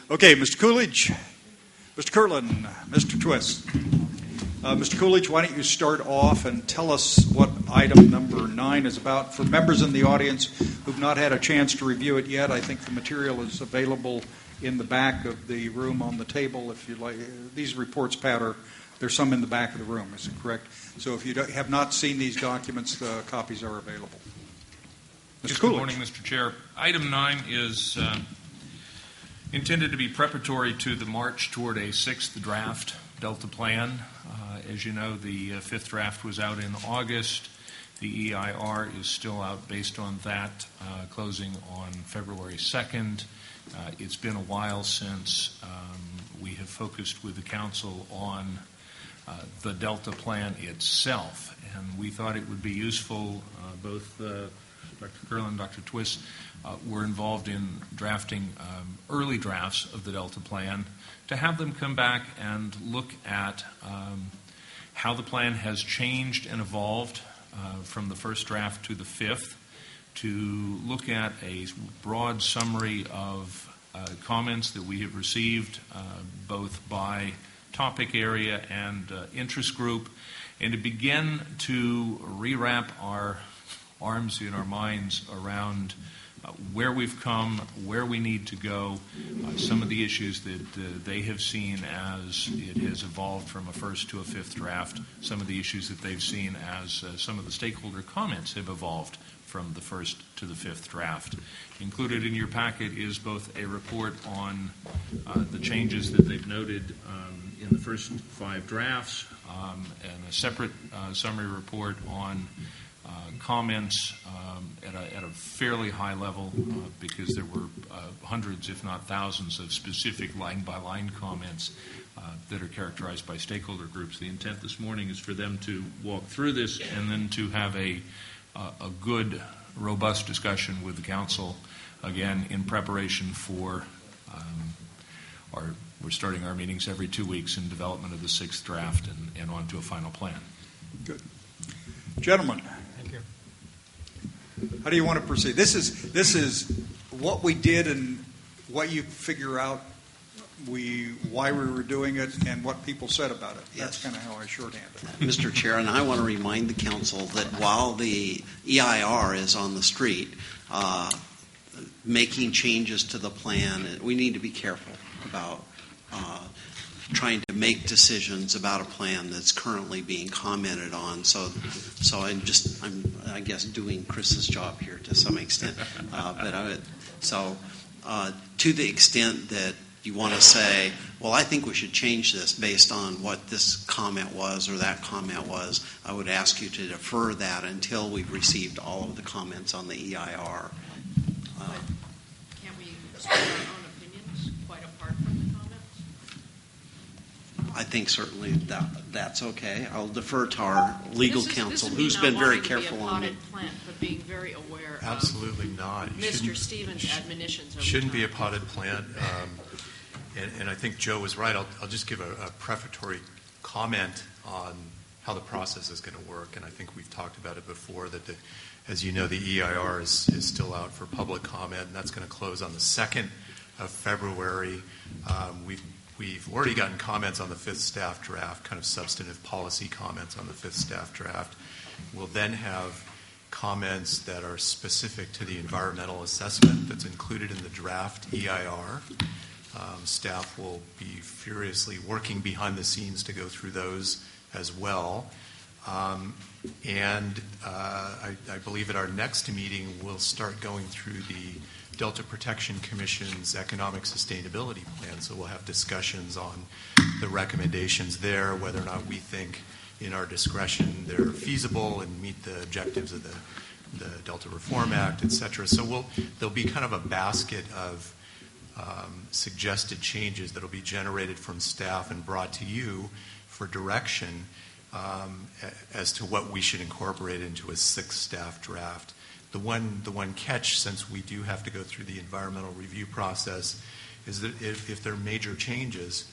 Okay, Mr. Coolidge, Mr. Kirtland, Mr. Twist. Mr. Coolidge, why don't you start off and tell us what item number 9 is about. For members in the audience who've not had a chance to review it yet, I think the material is available in the back of the room on the table. If you like, these reports, Pat, there's some in the back of the room, is it correct? So if you have not seen these documents, the copies are available. Mr. Coolidge. Good morning, Mr. Chair. Item 9 is intended to be preparatory to the march toward a 6th draft Delta plan. As you know, the 5th draft was out in August. The EIR is still out based on that, closing on February 2nd. It's been a while since we have focused with the Council on the Delta plan itself, and we thought it would be useful, both Dr. Curlin and Dr. Twist were involved in drafting early drafts of the Delta plan, to have them come back and look at how the plan has changed and evolved from the 1st draft to the 5th, to look at a broad summary of comments that we have received both by topic area and interest group, and to begin to rewrap our arms in our minds around where we've come, where we need to go, some of the issues that they have seen as it has evolved from a 1st to a 5th draft, some of the issues that they've seen as some of the stakeholder comments have evolved from the 1st to the 5th draft. Included in your packet is both a report on the changes that they've noted in the first 5 drafts and a separate summary report on comments at a fairly high level because there were hundreds, if not thousands, of specific line-by-line comments that are characterized by stakeholder groups. The intent this morning is for them to walk through this and then to have a good, robust discussion with the Council, again, in preparation for we're starting our meetings every 2 weeks in development of the 6th draft and on to a final plan. Good. Gentlemen. How do you want to proceed? This is what we did and what you figure out why we were doing it and what people said about it. That's kind of how I shorthand it. Mr. Chair, and I want to remind the Council that while the EIR is on the street, making changes to the plan, we need to be careful about trying to make decisions about a plan that's currently being commented on. So I'm I guess doing Chris's job here to some extent. To the extent that you want to say, well, I think we should change this based on what this comment was or that comment was, I would ask you to defer that until we've received all of the comments on the EIR. Can't we express our own opinions quite apart from the comments? I think certainly that's okay. I'll defer to our legal counsel, who's been very careful on it. Plant, but being very aware Absolutely of not. Mr. Stevens' admonitions. Shouldn't be a potted plant. And I think Joe was right. I'll just give a prefatory comment on how the process is going to work. And I think we've talked about it before, that as you know, the EIR is still out for public comment, and that's going to close on the 2nd of February. We've already gotten comments on the 5th staff draft, kind of substantive policy comments on the 5th staff draft. We'll then have comments that are specific to the environmental assessment that's included in the draft EIR. Staff will be furiously working behind the scenes to go through those as well. And I believe at our next meeting, we'll start going through the Delta Protection Commission's economic sustainability plan. So we'll have discussions on the recommendations there, whether or not we think in our discretion they're feasible and meet the objectives of the Delta Reform Act, et cetera. So there'll be kind of a basket of suggested changes that will be generated from staff and brought to you for direction as to what we should incorporate into a 6th staff draft. The one catch, since we do have to go through the environmental review process, is that if there are major changes,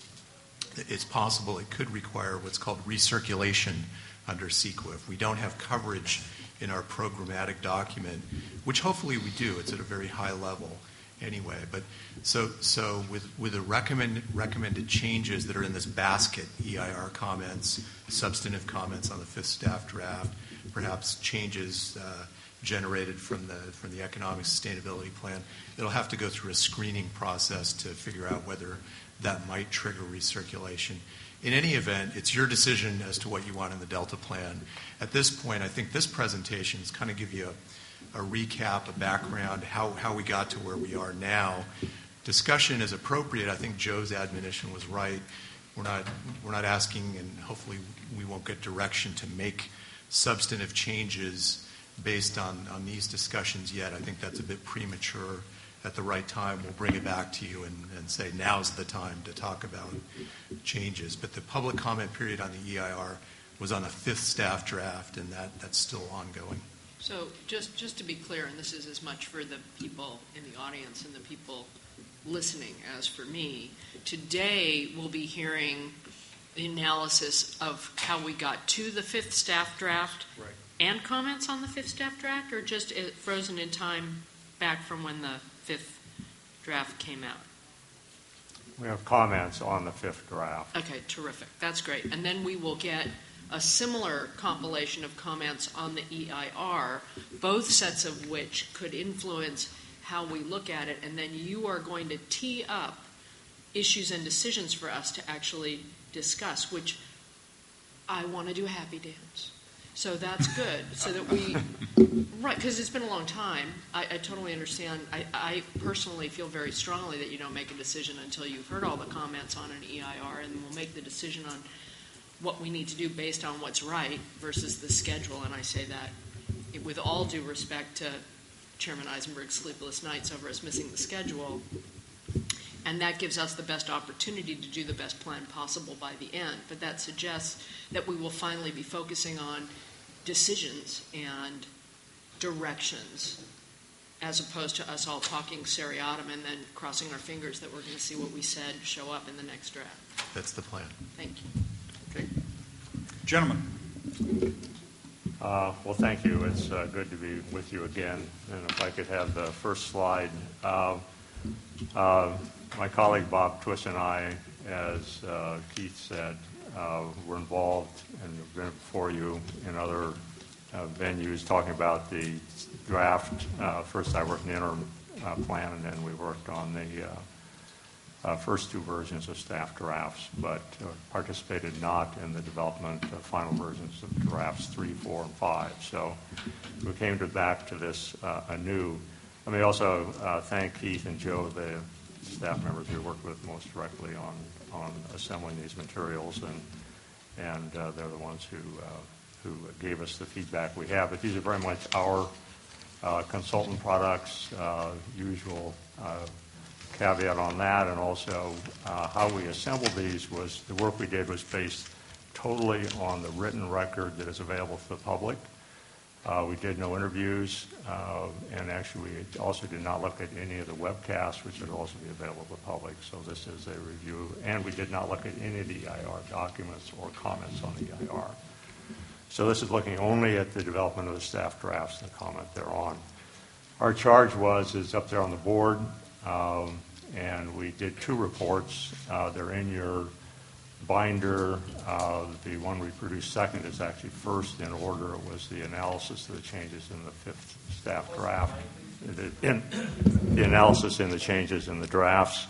it's possible it could require what's called recirculation under CEQA. If we don't have coverage in our programmatic document, which hopefully we do, it's at a very high level, anyway. But so with the recommended changes that are in this basket, EIR comments, substantive comments on the fifth staff draft, perhaps changes generated from the economic sustainability plan, it'll have to go through a screening process to figure out whether that might trigger recirculation. In any event, it's your decision as to what you want in the Delta plan. At this point, I think this presentation is kind of give you a recap, a background, how we got to where we are now. Discussion is appropriate. I think Joe's admonition was right. We're not asking, and hopefully we won't get direction to make substantive changes based on these discussions yet. I think that's a bit premature. At the right time, we'll bring it back to you and say now's the time to talk about changes. But the public comment period on the EIR was on a fifth staff draft, and that's still ongoing. So just to be clear, and this is as much for the people in the audience and the people listening as for me, today we'll be hearing the analysis of how we got to the fifth staff draft, Right. and comments on the fifth staff draft, or just frozen in time back from when the fifth draft came out? We have comments on the fifth draft. Okay, terrific. That's great. And then we will get a similar compilation of comments on the EIR, both sets of which could influence how we look at it, and then you are going to tee up issues and decisions for us to actually discuss, which I want to do a happy dance. So that's good, so that we, right, because it's been a long time. I totally understand. I personally feel very strongly that you don't make a decision until you've heard all the comments on an EIR, and we'll make the decision on what we need to do based on what's right versus the schedule. And I say that with all due respect to Chairman Eisenberg's sleepless nights over us missing the schedule. And that gives us the best opportunity to do the best plan possible by the end. But that suggests that we will finally be focusing on decisions and directions, as opposed to us all talking seriatim and then crossing our fingers that we're going to see what we said show up in the next draft. That's the plan. Thank you. Okay. Gentlemen. Well, thank you. It's good to be with you again. And if I could have the first slide. My colleague Bob Twist and I, as Keith said, were involved and have been before you in other venues talking about the draft. First I worked in the interim plan, and then we worked on the first two versions of staff drafts, but participated not in the development of final versions of drafts 3, 4, and 5. So we came back to this anew. Let me also thank Keith and Joe, the staff members we worked with most directly on assembling these materials, and they're the ones who gave us the feedback we have. But these are very much our consultant products, usual caveat on that, and also how we assembled these was the work we did was based totally on the written record that is available to the public. We did no interviews, and actually we also did not look at any of the webcasts, which would also be available to the public. So this is a review, and we did not look at any of the EIR documents or comments on the EIR. So this is looking only at the development of the staff drafts and the comment thereon. Our charge is up there on the board, and we did 2 reports. They're in your binder. The one we produced second is actually first in order. It was the analysis of the changes in the fifth staff draft, the analysis in the changes in the drafts,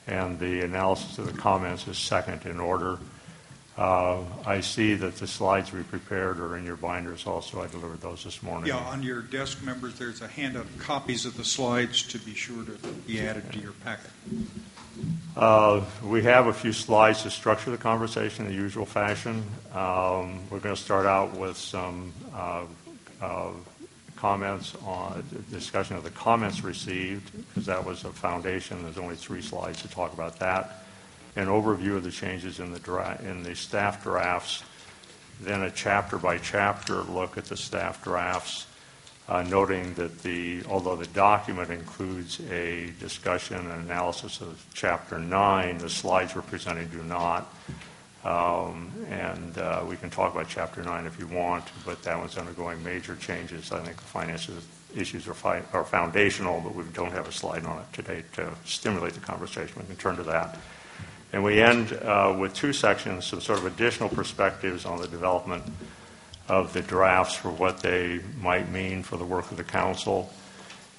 and the analysis of the comments is second in order. I see that the slides we prepared are in your binders also. I delivered those this morning. Yeah, on your desk, members, there's a handout of copies of the slides to be sure to be added to your packet. We have a few slides to structure the conversation in the usual fashion. We're going to start out with some comments on discussion of the comments received, because that was a foundation. There's only 3 slides to talk about that. An overview of the changes in the staff drafts, then a chapter-by-chapter look at the staff drafts, noting that although the document includes a discussion and analysis of Chapter 9, the slides we're presenting do not. We can talk about Chapter 9 if you want, but that one's undergoing major changes. I think the Finance issues are foundational, but we don't have a slide on it today to stimulate the conversation. We can turn to that. And we end with two sections, some sort of additional perspectives on the development of the drafts for what they might mean for the work of the council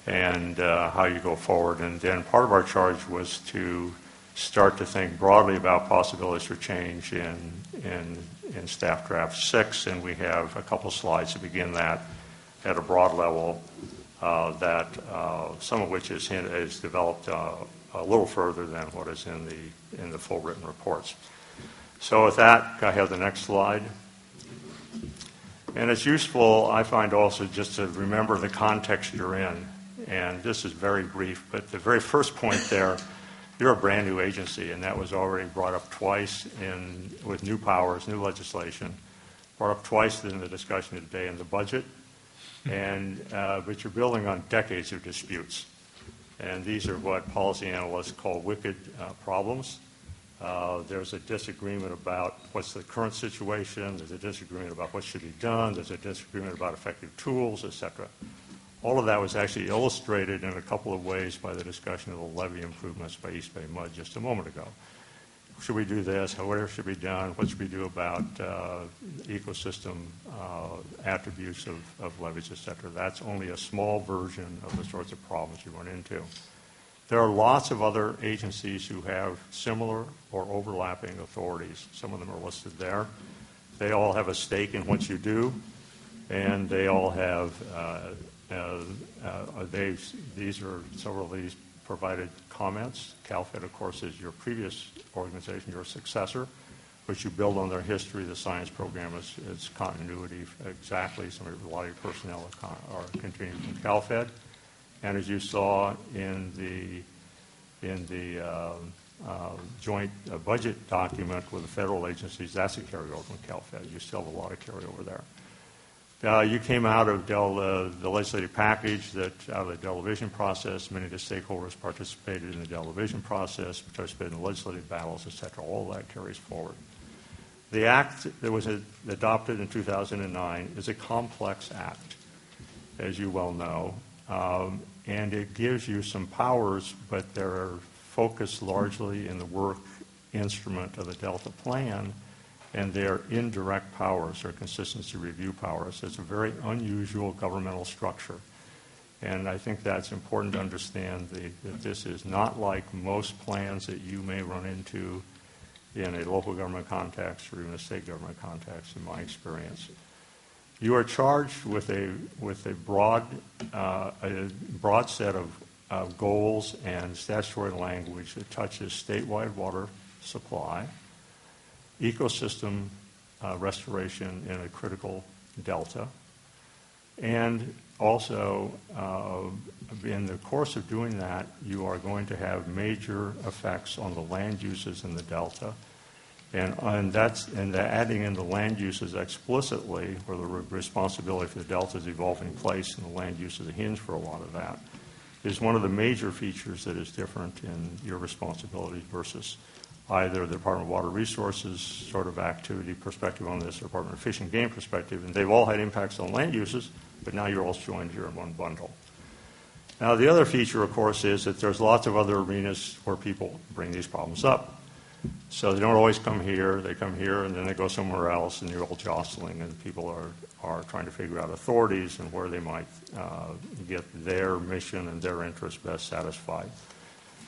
and how you go forward. And then part of our charge was to start to think broadly about possibilities for change in staff draft 6, and we have a couple slides to begin that at a broad level that some of which is developed a little further than what is in the full written reports. So with that, I have the next slide. And it's useful, I find, also just to remember the context you're in. And this is very brief, but the very first point there, you're a brand new agency, and that was already brought up twice with new powers, new legislation, brought up twice in the discussion today in the budget. But you're building on decades of disputes. And these are what policy analysts call wicked problems. There's a disagreement about what's the current situation. There's a disagreement about what should be done. There's a disagreement about effective tools, et cetera. All of that was actually illustrated in a couple of ways by the discussion of the levee improvements by East Bay Mud just a moment ago. Should we do this? Whatever should be done? What should we do about ecosystem attributes of levees, et cetera? That's only a small version of the sorts of problems you run into. There are lots of other agencies who have similar or overlapping authorities. Some of them are listed there. They all have a stake in what you do, and they all have several of these provided comments. CalFed, of course, is your previous organization, your successor, which you build on their history. The science program is continuity exactly. A lot of your personnel are continuing from CalFed. And as you saw in the joint budget document with the federal agencies, that's a carryover from CalFed. You still have a lot of carryover there. You came out of the legislative package, out of the Dell Division process. Many of the stakeholders participated in the Dell Division process, participated in the legislative battles, et cetera. All that carries forward. The act that was adopted in 2009 is a complex act, as you well know, and it gives you some powers, but they're focused largely in the work instrument of the Delta Plan, and they're indirect powers or consistency review powers. It's a very unusual governmental structure. And I think that's important to understand that this is not like most plans that you may run into in a local government context or even a state government context, in my experience. You are charged with a broad set of goals and statutory language that touches statewide water supply, ecosystem restoration in a critical delta, and also in the course of doing that, you are going to have major effects on the land uses in the delta, and adding in the land uses explicitly, where the responsibility for the delta is evolving place, and the land use is a hinge for a lot of that, is one of the major features that is different in your responsibilities versus either the Department of Water Resources sort of activity perspective on this, or Department of Fish and Game perspective, and they've all had impacts on land uses, but now you're all joined here in one bundle. Now, the other feature, of course, is that there's lots of other arenas where people bring these problems up. So they don't always come here. They come here, and then they go somewhere else, and you're all jostling, and people are trying to figure out authorities and where they might get their mission and their interests best satisfied.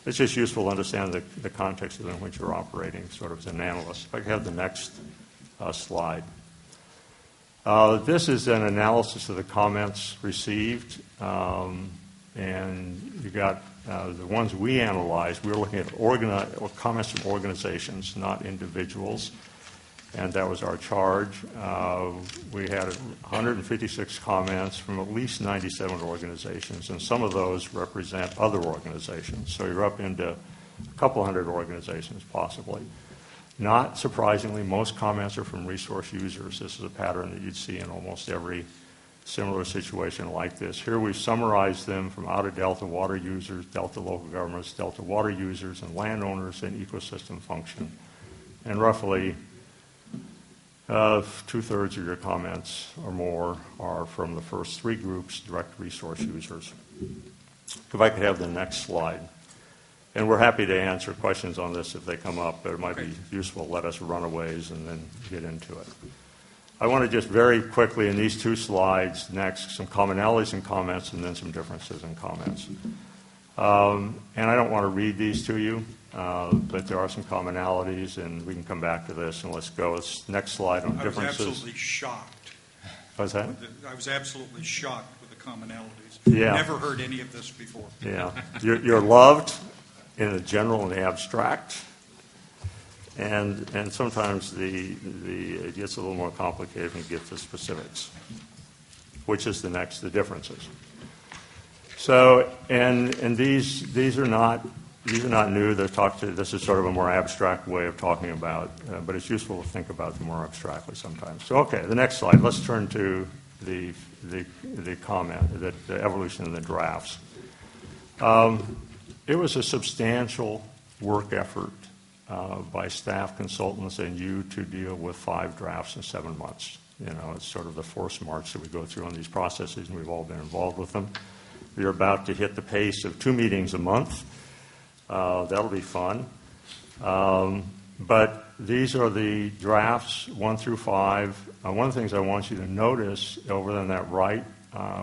It's just useful to understand the context in which you're operating, sort of as an analyst. If I could have the next slide. This is an analysis of the comments received, and you got the ones we analyzed. We were looking at comments from organizations, not individuals, and that was our charge. We had 156 comments from at least 97 organizations, and some of those represent other organizations. So you're up into a couple hundred organizations, possibly. Not surprisingly, most comments are from resource users. This is a pattern that you'd see in almost every similar situation like this. Here we've summarized them from out of Delta water users, Delta local governments, Delta water users, and landowners, and ecosystem function. And roughly 2/3 of your comments or more are from the first three groups, direct resource users. If I could have the next slide. And we're happy to answer questions on this if they come up, but it might be useful to let us run a ways and then get into it. I want to just very quickly in these two slides next some commonalities and comments and then some differences in comments. And I don't want to read these to you, but there are some commonalities, and we can come back to this. And let's go. Next slide on differences. I was absolutely shocked. What's that? I was absolutely shocked with the commonalities. Yeah. Never heard any of this before. Yeah. You're loved in the general and the abstract. And sometimes it gets a little more complicated when you get to specifics, which is the differences. So, and these are not new. This is sort of a more abstract way of talking about, but it's useful to think about them more abstractly sometimes. So, okay, the next slide. Let's turn to the comment, the evolution of the drafts. It was a substantial work effort by staff, consultants, and you to deal with 5 drafts in 7 months. It's sort of the forced march that we go through on these processes, and we've all been involved with them. We're about to hit the pace of 2 meetings a month. That'll be fun. But these are the drafts 1 through 5. One of the things I want you to notice over on that right,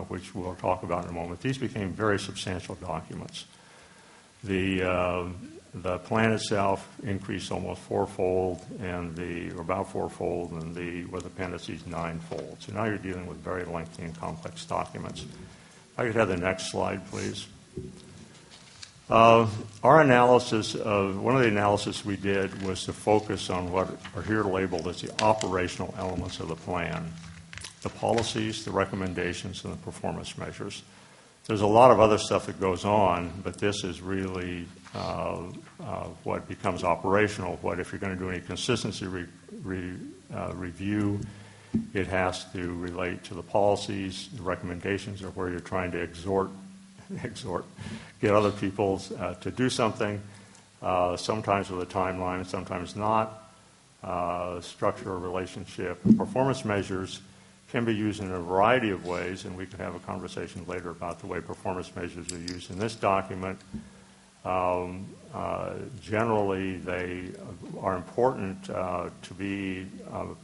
which we'll talk about in a moment, these became very substantial documents. The plan itself increased almost fourfold, or about fourfold, and with appendices 9-fold. So now you're dealing with very lengthy and complex documents. If I could have the next slide, please. Our analysis one of the analysis we did was to focus on what are here labeled as the operational elements of the plan, the policies, the recommendations, and the performance measures. There's a lot of other stuff that goes on, but this is really what becomes operational. If you're going to do any consistency review, it has to relate to the policies. The recommendations are where you're trying to get other people to do something, sometimes with a timeline, sometimes not. Structure a relationship. Performance measures can be used in a variety of ways, and we can have a conversation later about the way performance measures are used in this document. Generally, they are important to be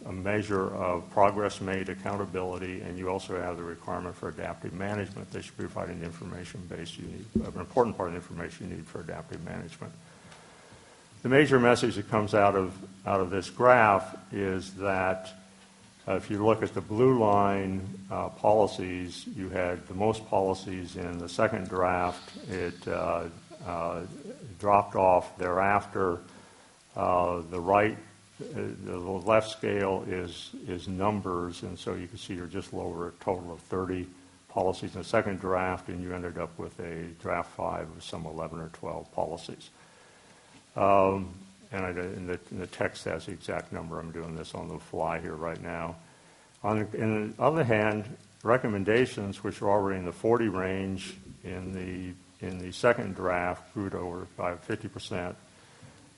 a measure of progress made, accountability, and you also have the requirement for adaptive management. They should be providing the information base you need, an important part of the information you need for adaptive management. The major message that comes out of this graph is that if you look at the blue line policies, you had the most policies in the second draft. It dropped off thereafter. The left scale is numbers, and so you can see you're just lower a total of 30 policies in the second draft, and you ended up with a draft 5 of some 11 or 12 policies. And the text has the exact number. I'm doing this on the fly here right now. On the other hand, recommendations, which are already in the 40 range in the second draft, grew to over by 50%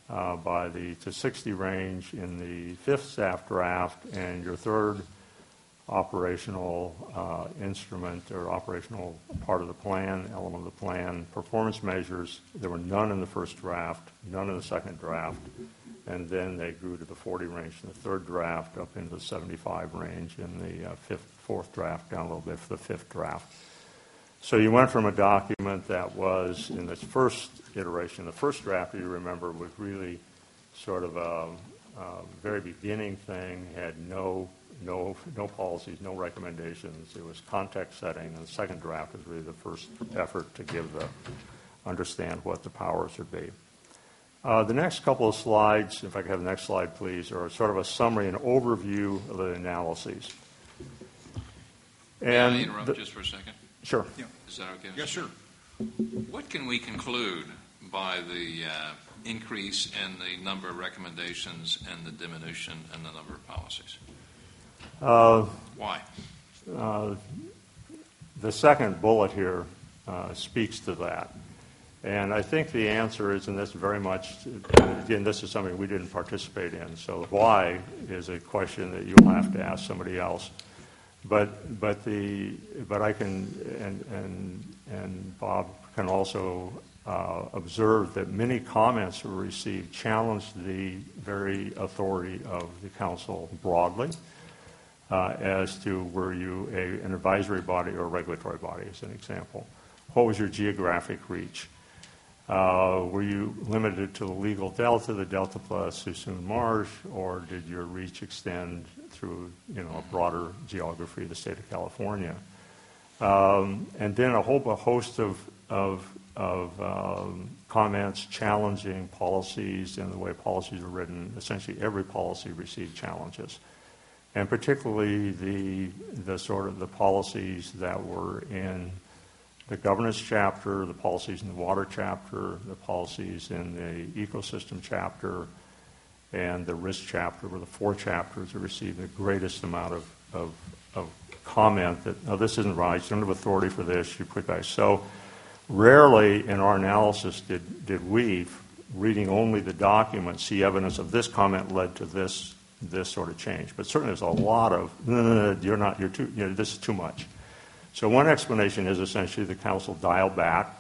to 60 range in the fifth staff draft, and your third operational instrument or operational part of the plan, element of the plan, performance measures, there were none in the first draft, none in the second draft, and then they grew to the 40 range in the third draft, up into the 75 range in the fourth draft, down a little bit for the fifth draft. So you went from a document that was, in its first iteration, the first draft, you remember, was really sort of a very beginning thing, had no policies, no recommendations. It was context setting, and the second draft is really the first effort to understand what the powers would be. The next couple of slides, if I could have the next slide, please, are sort of a summary and overview of the analyses. May I interrupt just for a second? Sure. Yeah. Is that okay? Yes, sir. What can we conclude by the increase in the number of recommendations and the diminution in the number of policies? Why? The second bullet here speaks to that. And I think the answer is, and this very much, again, this is something we didn't participate in, so why is a question that you'll have to ask somebody else. But I can, and Bob can also observe that many comments were received challenged the very authority of the council broadly as to were you an advisory body or a regulatory body, as an example. What was your geographic reach? Were you limited to the legal delta, the delta plus Suisun Marsh, or did your reach extend through a broader geography of the state of California? And then a whole host of comments challenging policies and the way policies are written. Essentially, every policy received challenges, and particularly the sort of the policies that were in the governance chapter, the policies in the water chapter, the policies in the ecosystem chapter, and the risk chapter were the four chapters that received the greatest amount of comment that, no, this isn't right, you don't have authority for this, you put that. So rarely in our analysis did we, reading only the document, see evidence of this comment led to this sort of change. But certainly there's a lot of, this is too much. So one explanation is essentially the council dialed back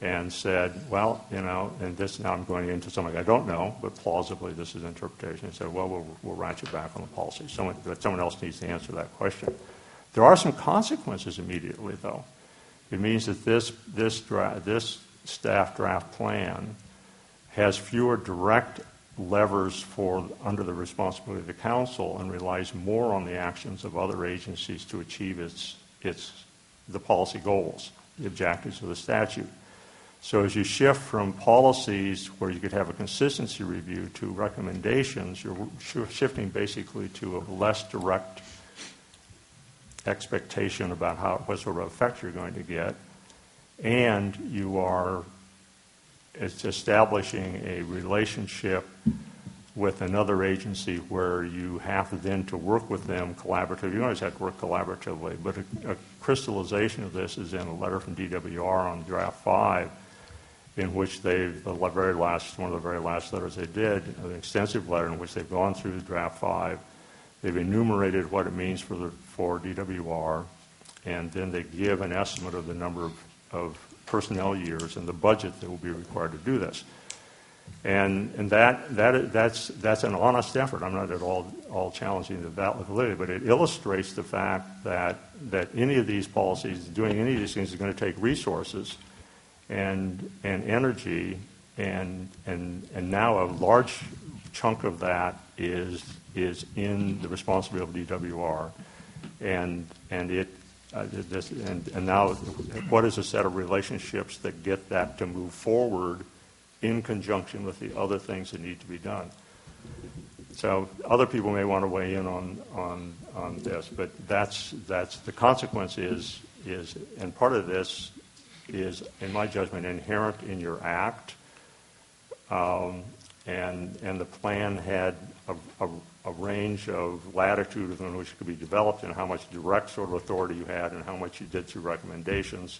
and said, well, and this now I'm going into something I don't know, but plausibly this is interpretation. And said, well, we'll ratchet back on the policy. Someone else needs to answer that question. There are some consequences immediately, though. It means that this staff draft plan has fewer direct levers under the responsibility of the council and relies more on the actions of other agencies to achieve the policy goals, the objectives of the statute. So as you shift from policies where you could have a consistency review to recommendations, you're shifting basically to a less direct expectation about what sort of effect you're going to get, and you are establishing a relationship with another agency where you have then to work with them collaboratively. You always have to work collaboratively, but a crystallization of this is in a letter from DWR on draft 5, in which one of the very last letters they did, an extensive letter in which they've gone through draft 5. They've enumerated what it means for DWR, and then they give an estimate of the number of personnel years and the budget that will be required to do this. And that's an honest effort. I'm not at all challenging the validity, but it illustrates the fact that any of these policies, doing any of these things, is going to take resources and energy, and now a large chunk of that is in the responsibility of DWR, and now what is a set of relationships that get that to move forward in conjunction with the other things that need to be done. So other people may want to weigh in on this, but that's the consequence is, and part of this is, in my judgment, inherent in your act, and the plan had a range of latitude within which it could be developed, and how much direct sort of authority you had, and how much you did through recommendations.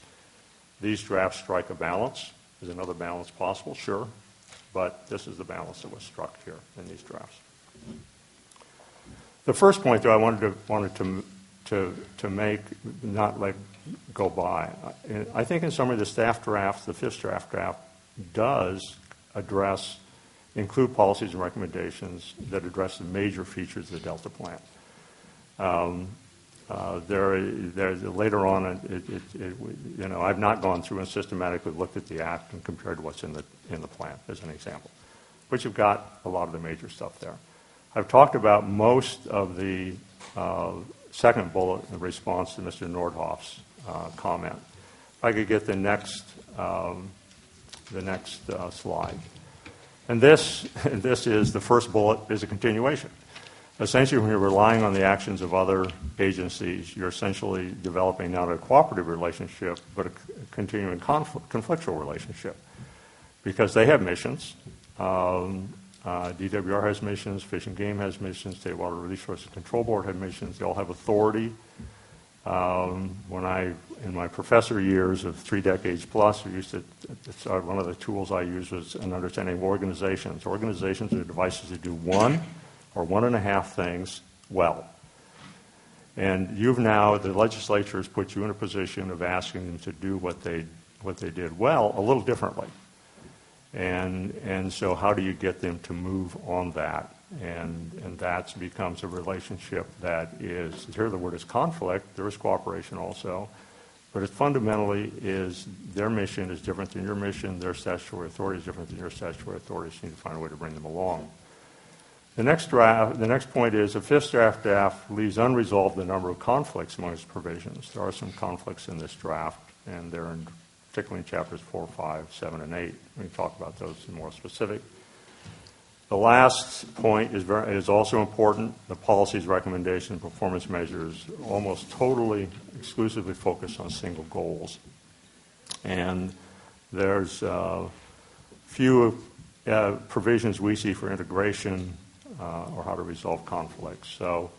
These drafts strike a balance. Is another balance possible? Sure. But this is the balance that was struck here in these drafts. The first point, though, I wanted to make, not let go by. I think in summary, the staff draft, the fifth draft does include policies and recommendations that address the major features of the Delta plan. Later on, I've not gone through and systematically looked at the act and compared to what's in the plan, as an example, but you've got a lot of the major stuff there. I've talked about most of the second bullet in response to Mr. Nordhoff's comment. If I could get the next slide. And this is the first bullet is a continuation. Essentially, when you're relying on the actions of other agencies, you're essentially developing not a cooperative relationship, but a continuing conflictual relationship, because they have missions. DWR has missions, Fish and Game has missions, State Water Resources Control Board have missions. They all have authority. When I in my professor years of 3 decades plus, one of the tools I used was an understanding of organizations. Organizations are devices that do 1 or 1.5 things well. And the legislature has put you in a position of asking them to do what they did well a little differently. And so how do you get them to move on that? And that becomes a relationship that is, here the word is conflict, there is cooperation also, but it fundamentally is their mission is different than your mission, their statutory authority is different than your statutory authority, so you need to find a way to bring them along. The next point is a fifth draft leaves unresolved the number of conflicts among its provisions. There are some conflicts in this draft, and they're particularly in chapters 4, 5, 7, and 8. We can talk about those in more specific. The last point is also important. The policies, recommendations, and performance measures almost totally, exclusively focus on single goals. And there's few provisions we see for integration or how to resolve conflicts. So,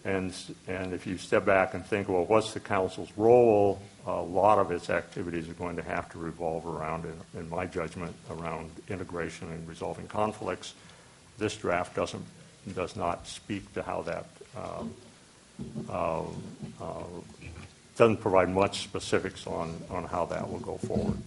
and if you step back and think, well, what's the council's role? A lot of its activities are going to have to revolve around, in my judgment, around integration and resolving conflicts. This draft does not speak to how that doesn't provide much specifics on how that will go forward.